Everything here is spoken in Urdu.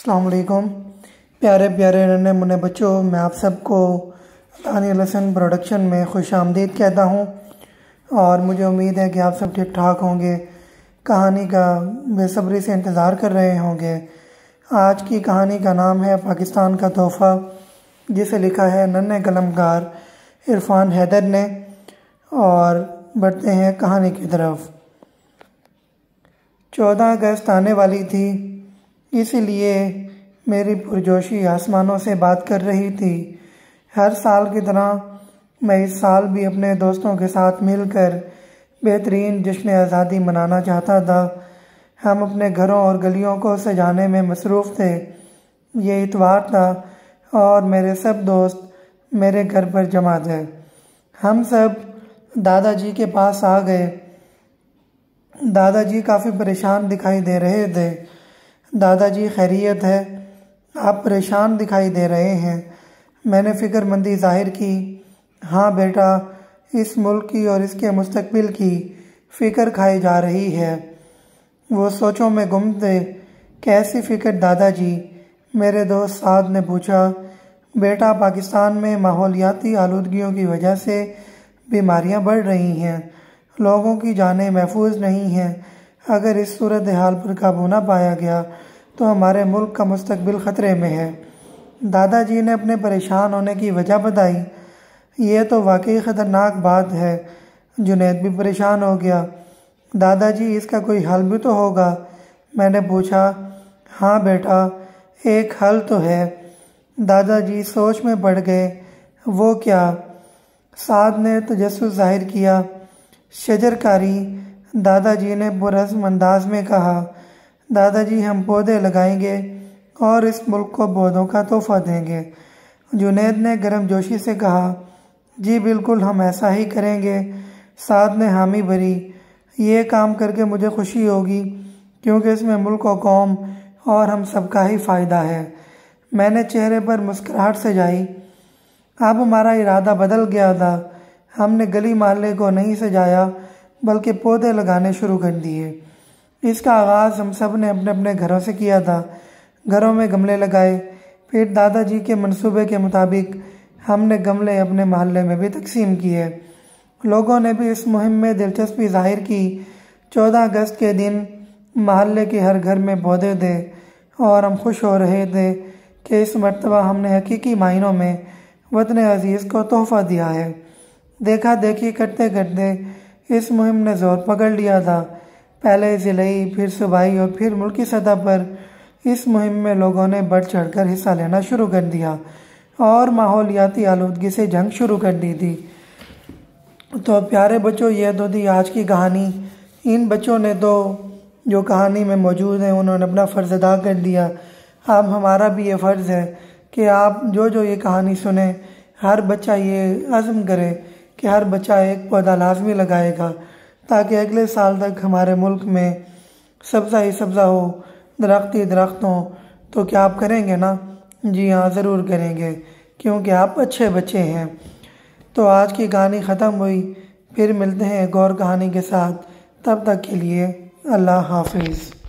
السلام علیکم پیارے پیارے ننھے منھے بچوں، میں آپ سب کو دانیال حسن پروڈکشن میں خوش آمدید کہتا ہوں اور مجھے امید ہے کہ آپ سب ٹھیک ٹھاک ہوں گے، کہانی کا بے صبری سے انتظار کر رہے ہوں گے۔ آج کی کہانی کا نام ہے پاکستان کا تحفہ، جسے لکھا ہے ننھے قلمکار عرفان حیدر نے، اور بڑھتے ہیں کہانی کی طرف۔ 14 اگست آنے والی تھی، اسی لیے میری پرجوشی آسمانوں سے بات کر رہی تھی۔ ہر سال کی طرح میں اس سال بھی اپنے دوستوں کے ساتھ مل کر بہترین جشن آزادی منانا چاہتا تھا۔ ہم اپنے گھروں اور گلیوں کو سجانے میں مصروف تھے۔ یہ اتوار تھا اور میرے سب دوست میرے گھر پر جمع تھے۔ ہم سب دادا جی کے پاس آ گئے۔ دادا جی کافی پریشان دکھائی دے رہے تھے۔ دادا جی خیریت ہے؟ آپ پریشان دکھائی دے رہے ہیں۔ میں نے فکر مندی ظاہر کی۔ ہاں بیٹا، اس ملک کی اور اس کے مستقبل کی فکر کھائی جا رہی ہے۔ وہ سوچوں میں گم تھے۔ کیسی فکر دادا جی؟ میرے دوست سعد نے پوچھا۔ بیٹا، پاکستان میں ماحولیاتی آلودگیوں کی وجہ سے بیماریاں بڑھ رہی ہیں، لوگوں کی جانیں محفوظ نہیں ہیں۔ اگر اس صورتحال پر قابو نہ پایا گیا تو ہمارے ملک کا مستقبل خطرے میں ہے۔ دادا جی نے اپنے پریشان ہونے کی وجہ بتائی۔ یہ تو واقعی خطرناک بات ہے۔ جنید بھی پریشان ہو گیا۔ دادا جی، اس کا کوئی حل بھی تو ہوگا؟ میں نے پوچھا۔ ہاں بیٹا، ایک حل تو ہے۔ دادا جی سوچ میں پڑ گئے۔ وہ کیا؟ سعد نے تجسس ظاہر کیا۔ شجر کاری، دادا جی نے پرعزم انداز میں کہا۔ دادا جی، ہم پودے لگائیں گے اور اس ملک کو پودوں کا تحفہ دیں گے۔ جنید نے گرم جوشی سے کہا۔ جی بالکل، ہم ایسا ہی کریں گے۔ سعد نے حامی بھری۔ یہ کام کر کے مجھے خوشی ہوگی، کیونکہ اس میں ملک و قوم اور ہم سب کا ہی فائدہ ہے۔ میں نے چہرے پر مسکراہٹ سجائی۔ اب ہمارا ارادہ بدل گیا تھا۔ ہم نے گلی محلے کو نہیں سجایا بلکہ پودے لگانے شروع کر دیے۔ اس کا آغاز ہم سب نے اپنے اپنے گھروں سے کیا تھا۔ گھروں میں گملے لگائے۔ پھر دادا جی کے منصوبے کے مطابق ہم نے گملے اپنے محلے میں بھی تقسیم کیے۔ لوگوں نے بھی اس مہم میں دلچسپی ظاہر کی۔ 14 اگست کے دن محلے کے ہر گھر میں پودے تھے اور ہم خوش ہو رہے تھے کہ اس مرتبہ ہم نے حقیقی معنوں میں وطن عزیز کو تحفہ دیا ہے۔ دیکھا دیکھی کرتے کرتے اس مہم نے زور پکڑ لیا تھا۔ پہلے ضلعی، پھر صوبائی اور پھر ملکی سطح پر اس مہم میں لوگوں نے بڑھ چڑھ کر حصہ لینا شروع کر دیا اور ماحولیاتی آلودگی سے جنگ شروع کر دی تھی۔ تو پیارے بچوں، یہ تو تھی آج کی کہانی۔ ان بچوں نے تو جو کہانی میں موجود ہیں انہوں نے اپنا فرض ادا کر دیا۔ اب ہمارا بھی یہ فرض ہے کہ آپ جو یہ کہانی سنیں، ہر بچہ یہ عزم کرے کہ ہر بچہ ایک پودا لازمی لگائے گا، تاکہ اگلے سال تک ہمارے ملک میں سبزہ ہی سبزہ ہو، درخت ہی درخت ہوں۔ تو کیا آپ کریں گے نا؟ جی ہاں، ضرور کریں گے، کیونکہ آپ اچھے بچے ہیں۔ تو آج کی کہانی ختم ہوئی۔ پھر ملتے ہیں ایک اور کہانی کے ساتھ۔ تب تک کے لیے اللہ حافظ۔